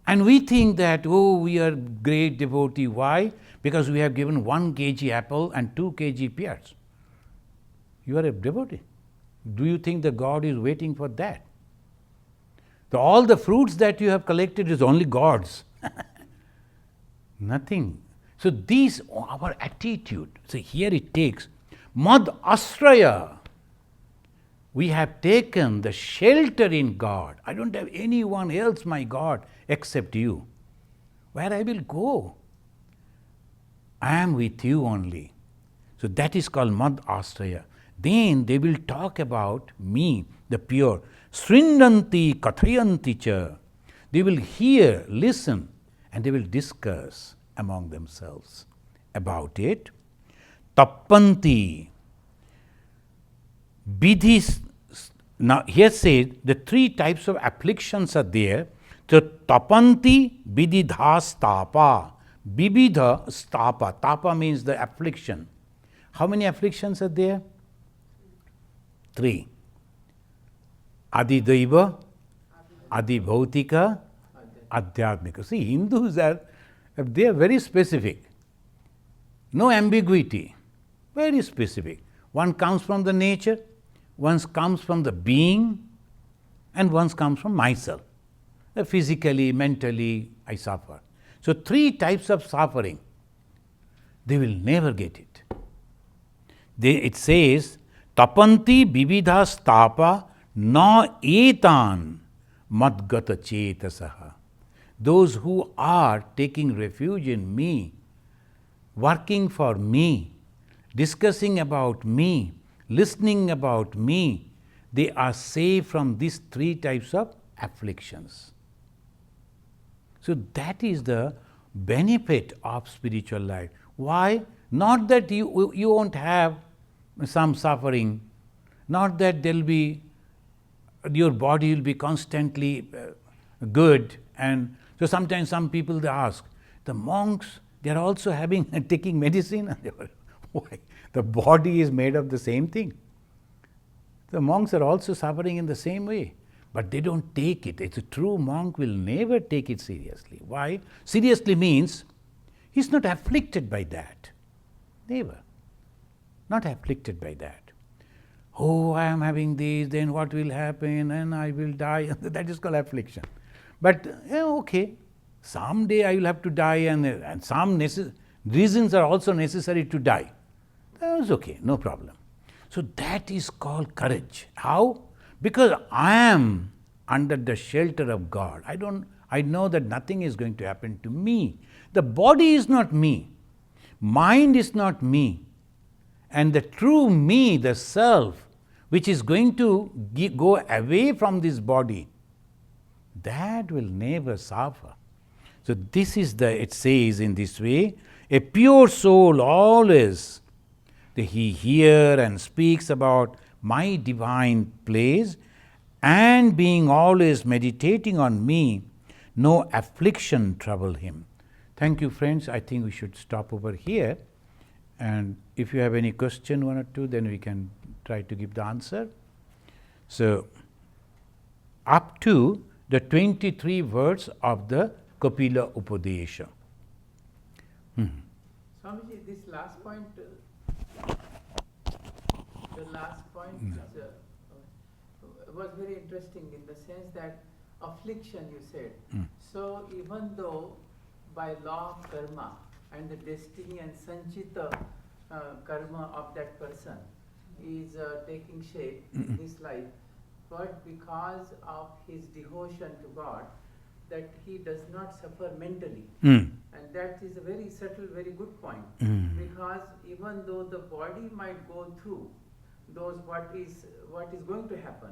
Speaker 1: And we think that, oh, we are great devotee. Why? Because we have given 1 kg apple and 2 kg pears. You are a devotee. Do you think the God is waiting for that? All the fruits that you have collected is only God's. Nothing. So these, our attitude. So here it takes mad astraya. We have taken the shelter in God. I don't have anyone else, my God, except you. Where I will go? I am with you only. So that is called mad astraya. Then they will talk about me, the pure. Srindanti kathayanti cha. They will hear, listen, and they will discuss among themselves about it. Tappanti. Vidhis. Now here says the 3 types of afflictions are there. So tapanti vididha stapa. Bibidha stapa. Tapa means the affliction. How many afflictions are there? 3. Adidaiva, Adibhautika, Adhyatmika. See, Hindus they are very specific. No ambiguity. Very specific. One comes from the nature, one comes from the being, and one comes from myself. Physically, mentally, I suffer. So 3 types of suffering. They will never get it. It says, tapanti vividha stapa na etan madgata chetasaha. Those who are taking refuge in me, working for me, discussing about me, listening about me, they are safe from these 3 types of afflictions. So that is the benefit of spiritual life. Why? Not that you won't have some suffering, not that there will be, your body will be constantly good. And so sometimes some people they ask, the monks, they are also taking medicine. Why? The body is made of the same thing. The monks are also suffering in the same way, but they don't take it. It's a true monk will never take it seriously. Why? Seriously means he's not afflicted by that. Never. Not afflicted by that. Oh, I am having this, then what will happen, and I will die. That is called affliction. But okay, someday I will have to die, and Reasons are also necessary to die. That was okay, no problem. So that is called courage. How? Because I am under the shelter of God. I know that nothing is going to happen to me. The body is not me. Mind is not me. And the true me, the self, which is going to go away from this body, that will never suffer. So this is it says in this way, a pure soul always, he hears and speaks about my divine place, and being always meditating on me, no affliction trouble him. Thank you, friends. I think we should stop over here. And if you have any question, one or two, then we can try to give the answer. So, up to the 23 words of the Kapilopadesha.
Speaker 2: Swamiji, this last point, was very interesting in the sense that affliction, you said. So even though by law of karma and the destiny and sanchita karma of that person is taking shape in this life, but because of his devotion to God, that he does not suffer mentally. And that is a very subtle, very good point. Because even though the body might go through those what is going to happen,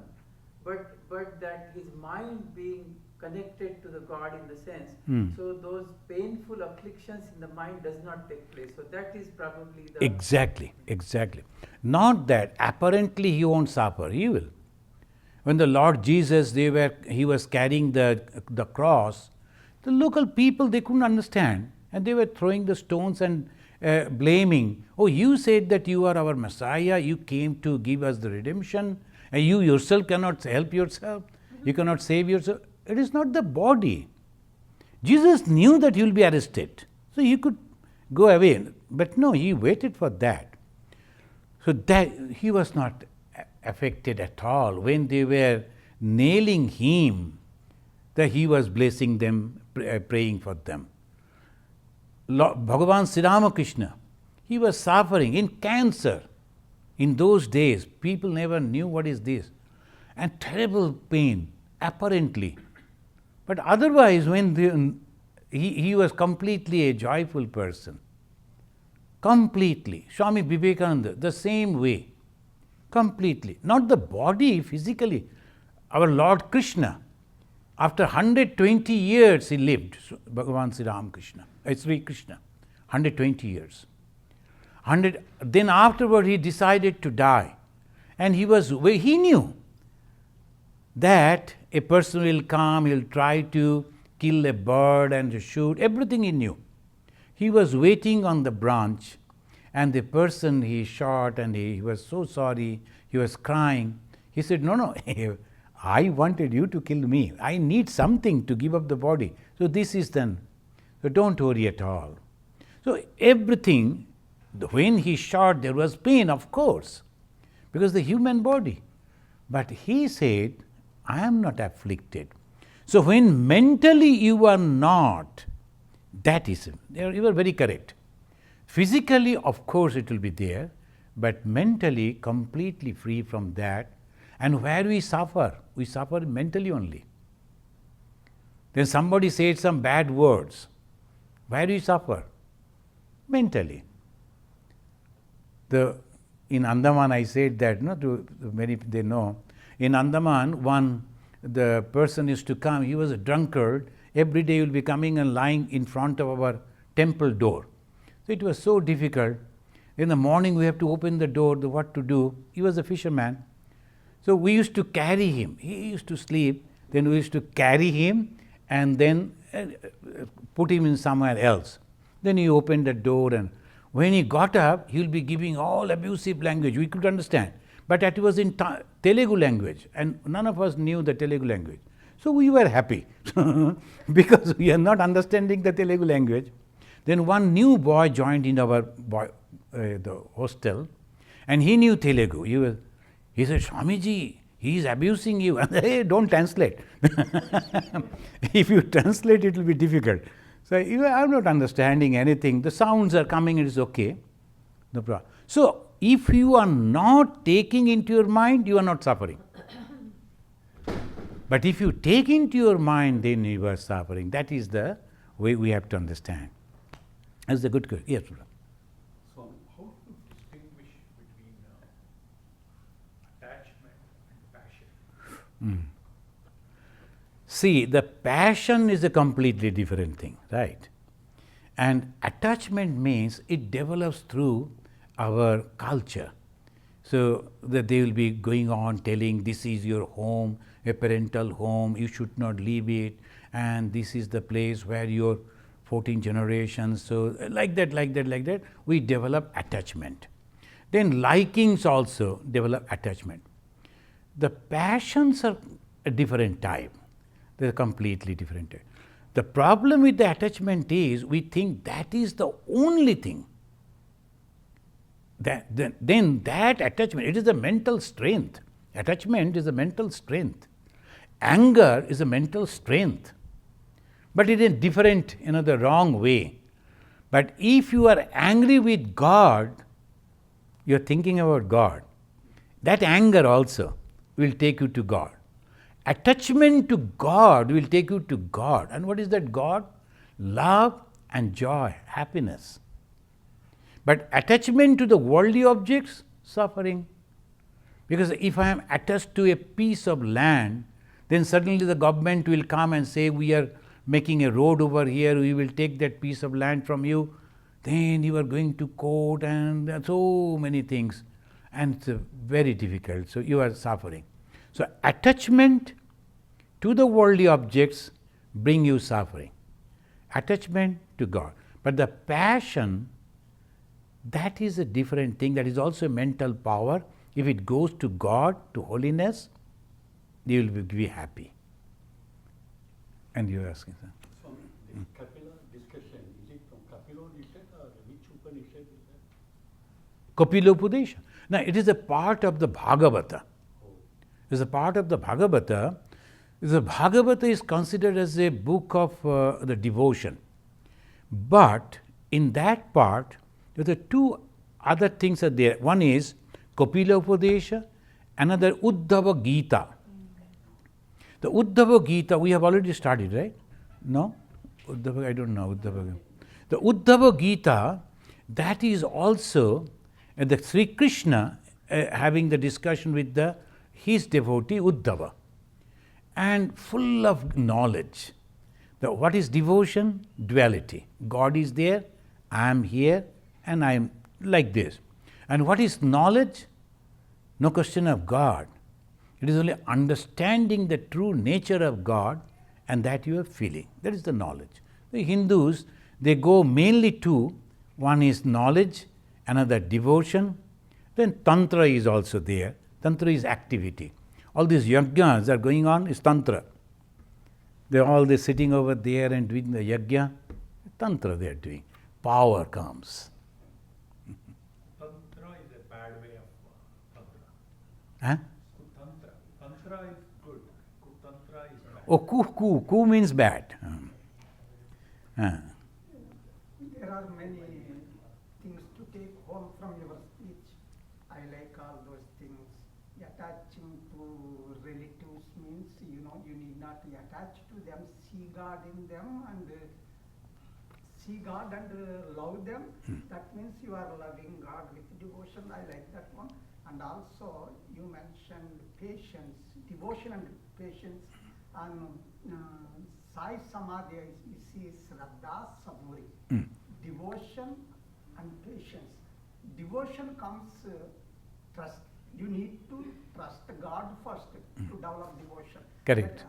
Speaker 2: but that his mind being connected to the God in the sense, so those painful afflictions in the mind does not take place. So that is probably the...
Speaker 1: Exactly. Not that apparently he won't suffer, he will. When the Lord Jesus, he was carrying the cross, the local people, they couldn't understand, and they were throwing the stones and blaming. Oh, you said that you are our Messiah, you came to give us the redemption, and you yourself cannot help yourself, you cannot save yourself. It is not the body. Jesus knew that he will be arrested, so he could go away, but no, he waited for that. So that he was not affected at all. When they were nailing him, that he was blessing them, praying for them. Bhagavan Sri Ramakrishna, he was suffering in cancer. In those days, people never knew what is this. And terrible pain, apparently. But otherwise, when he was completely a joyful person. Completely. Swami Vivekananda, the same way. Completely. Not the body, physically. Our Lord Krishna, after 120 years he lived, Bhagavan Sri Ramakrishna, Sri Krishna, 120 years. Then afterward he decided to die. And he knew that a person will come, he will try to kill a bird and shoot, everything he knew. He was waiting on the branch, and the person he shot, and he was so sorry, he was crying. He said, no, I wanted you to kill me. I need something to give up the body. So this is done. So don't worry at all. So everything, when he shot, there was pain, of course, because the human body. But he said, I am not afflicted. So when mentally you are not, that is, you are very correct. Physically, of course, it will be there, but mentally completely free from that. And where we suffer mentally only. Then somebody said some bad words. Where do we suffer? Mentally. In Andaman, I said that, to many they know. In Andaman, the person used to come, he was a drunkard. Every day he will be coming and lying in front of our temple door. So it was so difficult. In the morning we have to open the door, what to do. He was a fisherman. So we used to carry him. He used to sleep. Then we used to carry him and then put him in somewhere else. Then he opened the door, and when he got up, he will be giving all abusive language. We could understand. But it was in Telugu language, and none of us knew the Telugu language. So we were happy because we are not understanding the Telugu language. Then one new boy joined in our the hostel, and he knew Telugu. He said, Swamiji, he is abusing you. Hey, don't translate. If you translate, it will be difficult. So I'm not understanding anything. The sounds are coming, it is okay. No problem. So if you are not taking into your mind, you are not suffering. But if you take into your mind, then you are suffering. That is the way we have to understand. That's the good question. Yes, brother.
Speaker 3: So, how to distinguish between attachment and passion?
Speaker 1: See, the passion is a completely different thing, right? And attachment means it develops through our culture. So that they will be going on telling this is your home, a parental home, you should not leave it, and this is the place where your 14 generations, so like that, we develop attachment. Then likings also develop attachment. The passions are a different type. They're completely different type. The problem with the attachment is we think that is the only thing. Then that attachment, it is a mental strength. Attachment is a mental strength. Anger is a mental strength. But it is different, the wrong way. But if you are angry with God, you are thinking about God. That anger also will take you to God. Attachment to God will take you to God. And what is that God? Love and joy, happiness. But attachment to the worldly objects, suffering. Because if I am attached to a piece of land, then suddenly the government will come and say, we are making a road over here, we will take that piece of land from you. Then you are going to court and so many things. And it's very difficult. So you are suffering. So attachment to the worldly objects bring you suffering. Attachment to God. But the passion, that is a different thing. That is also a mental power. If it goes to God, to holiness, you will be happy. And you are asking, sir?
Speaker 3: Swami, this Kapila discussion, is it from Kapilopadesha or which Upanishad is that?
Speaker 1: Kapilopadesha. Now, it is a part of the Bhagavata. It is a part of the Bhagavata. The Bhagavata is considered as a book of the devotion. But in that part, there are two other things are there. One is Kapilopadesha, another Uddhava Gita. The Uddhava Gita, we have already studied, right? No? Uddhava, I don't know. Uddhava. The Uddhava Gita, that is also the Sri Krishna having the discussion with his devotee Uddhava, and full of knowledge. What is devotion? Duality. God is there, I am here, and I am like this. And what is knowledge? No question of God. It is only understanding the true nature of God, and that you are feeling. That is the knowledge. The Hindus, they go mainly to, one is knowledge, another devotion, then Tantra is also there. Tantra is activity. All these yajnas are going on is Tantra. They're all sitting over there and doing the yajna. Tantra they are doing. Power comes.
Speaker 3: Tantra is a bad way of Tantra.
Speaker 1: Huh?
Speaker 3: Tantra. Tantra is good. Tantra is bad.
Speaker 1: Oh, ku means bad.
Speaker 4: There are many things to take home from your speech. I like all those things. Attaching to relatives means, you need not be attached to them. See God in them and love them. That means you are loving God with devotion. I like that one. And also you mentioned patience, devotion and patience. And Sai Samadhi is Radha Saburi. Devotion and patience. Devotion comes trust. You need to trust God first to develop devotion.
Speaker 1: Correct.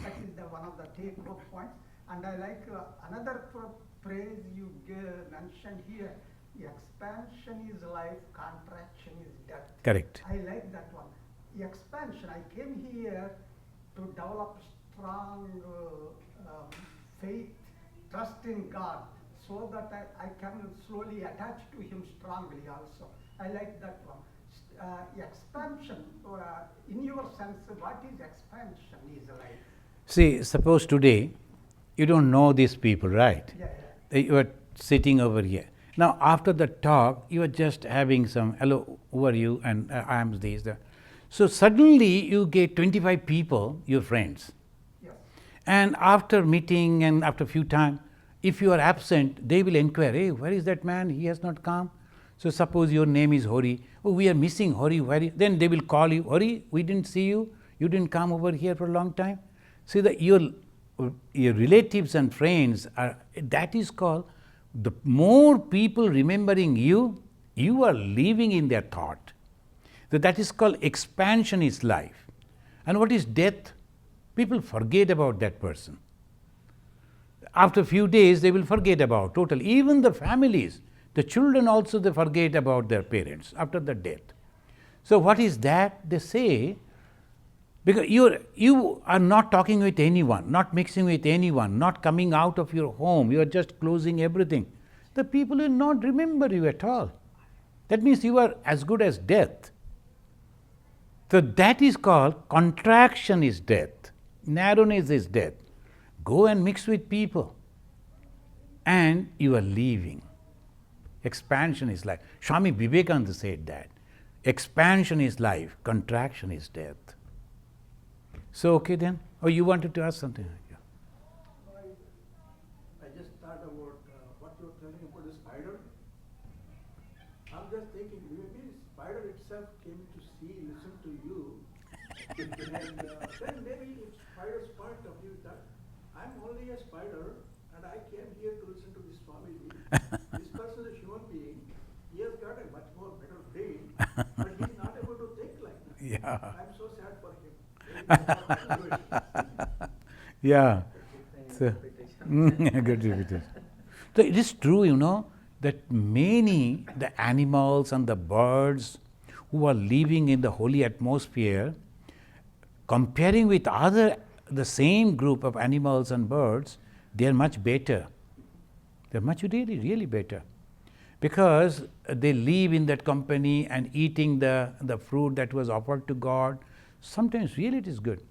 Speaker 4: That is one of the take-home points. And I like another phrase you mentioned here. Expansion is life, contraction is death.
Speaker 1: Correct.
Speaker 4: I like that one. Expansion. I came here to develop strong faith, trust in God, so that I can slowly attach to Him strongly also. I like that one. Expansion, in your sense, what is expansion is like?
Speaker 1: See, suppose today You don't know these people, right?
Speaker 4: Yeah.
Speaker 1: You are sitting over here. Now, after the talk, you are just having some, hello, who are you? And I am this. That. So suddenly you get 25 people, your friends.
Speaker 4: Yes.
Speaker 1: And after meeting and after a few time, if you are absent, they will inquire, hey, where is that man? He has not come. So suppose your name is Hori. Oh, we are missing Hori. Where is? Then they will call you, Hori, we didn't see you. You didn't come over here for a long time. See, your relatives and friends, that is called, the more people remembering you, you are living in their thought. So that is called expansion is life. And what is death? People forget about that person. After a few days, they will forget about totally. Even the families, the children also, they forget about their parents after the death. So what is that? They say, because you are not talking with anyone, not mixing with anyone, not coming out of your home, you are just closing everything. The people will not remember you at all. That means you are as good as death. So that is called contraction is death, narrowness is death. Go and mix with people and you are leaving. Expansion is life. Swami Vivekananda said that. Expansion is life, contraction is death. So, okay then? Or you wanted to ask something? Yeah.
Speaker 5: I just thought about what you were telling about the spider. I'm just thinking, maybe the spider itself came to see, listen to you, and then maybe it's spider's point of view that I'm only a spider and I came here to listen to this Swamiji. This person is a human being. He has got a much more better brain, but he's not able to think like that.
Speaker 1: Yeah.
Speaker 5: I'm so sad for him.
Speaker 1: Yeah. So, good repetition. So it is true, that many, the animals and the birds who are living in the holy atmosphere, comparing with the same group of animals and birds, they are much better. They are much really, really better. Because they live in that company and eating the fruit that was offered to God. Sometimes really it is good.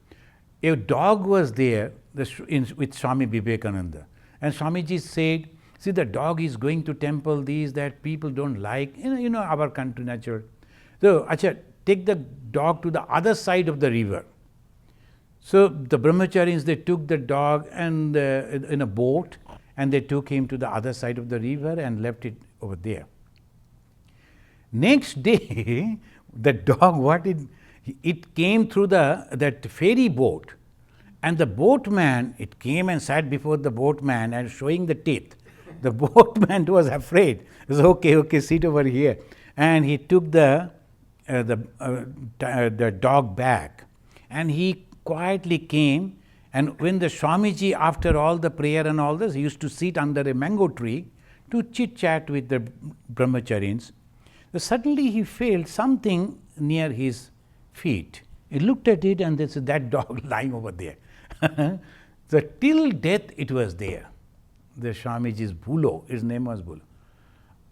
Speaker 1: A dog was there with Swami Vivekananda. And Swamiji said, see, the dog is going to temple, these, that people don't like. Our country natural. So, take the dog to the other side of the river. So, the brahmacharis, they took the dog and in a boat and they took him to the other side of the river and left it over there. Next day, the dog, it came through that ferry boat, and the boatman, it came and sat before the boatman and showing the teeth. The boatman was afraid. He said, okay, sit over here. And he took the dog back, and he quietly came. And when the Swamiji, after all the prayer and all this, he used to sit under a mango tree to chit-chat with the brahmacharis. So suddenly he felt something near his feet. He looked at it and they said, that dog lying over there. So till death it was there. The Swamiji's Bhulo, his name was Bhulo.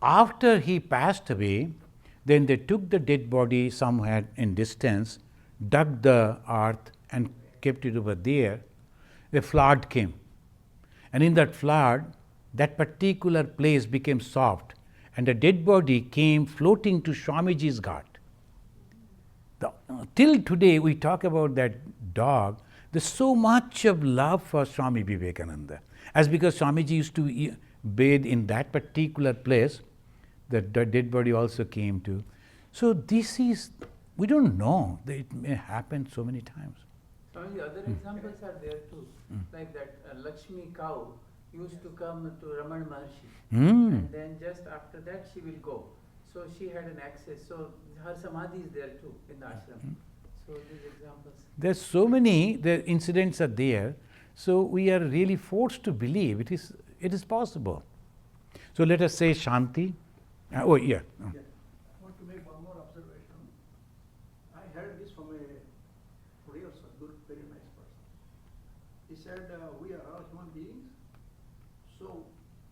Speaker 1: After he passed away, then they took the dead body somewhere in distance, dug the earth and kept it over there. A flood came. And in that flood, that particular place became soft and the dead body came floating to Swamiji's ghat. Till today we talk about that dog. There's so much of love for Swami Vivekananda. As because Swamiji used to bathe in that particular place, the dead body also came to. So this is, we don't know that it may happen so many times.
Speaker 2: Some of the other examples are there too, like that Lakshmi cow used to come to Ramana Maharshi, and then just after that she will go. So she had an access. So her samadhi is there too in the ashram. So these examples.
Speaker 1: There's so many, the incidents are there. So we are really forced to believe it is possible. So let us say Shanti.
Speaker 5: Yeah. I want to make one more observation. I heard this from a real Sadguru, very nice person. He said, we are all human beings, so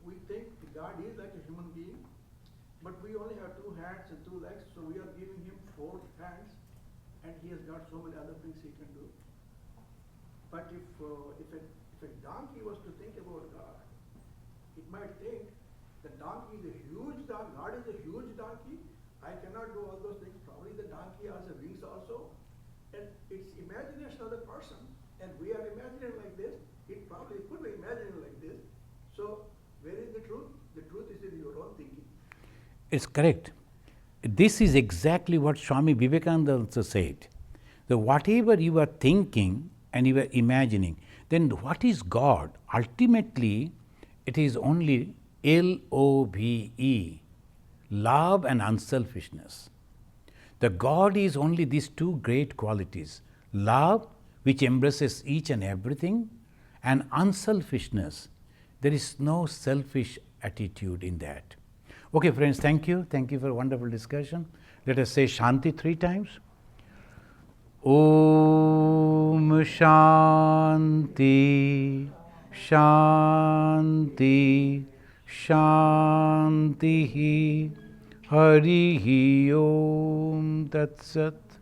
Speaker 5: we think God is like a human being, but we only have 2 hands and 2 legs, so we are giving him 4 hands, and he has got so many other things he can do. But if a a donkey was to think about God, it might think the donkey is a huge donkey, God is a huge donkey, I cannot do all those things. Probably the donkey has a wings also. And it's imagination of the person, and we are imagining like this. It probably could be imagining like this. So, where is the truth? The truth is in your own thinking.
Speaker 1: It's correct. This is exactly what Swami Vivekananda also said. So whatever you are thinking and you are imagining, then what is God? Ultimately, it is only LOVE, love and unselfishness. The God is only these two great qualities: love, which embraces each and everything, and unselfishness. There is no selfish attitude in that. Okay, friends, thank you. Thank you for a wonderful discussion. Let us say Shanti 3 times. Om Shanti, Shanti, Shanti. Harihi Om Tat Sat.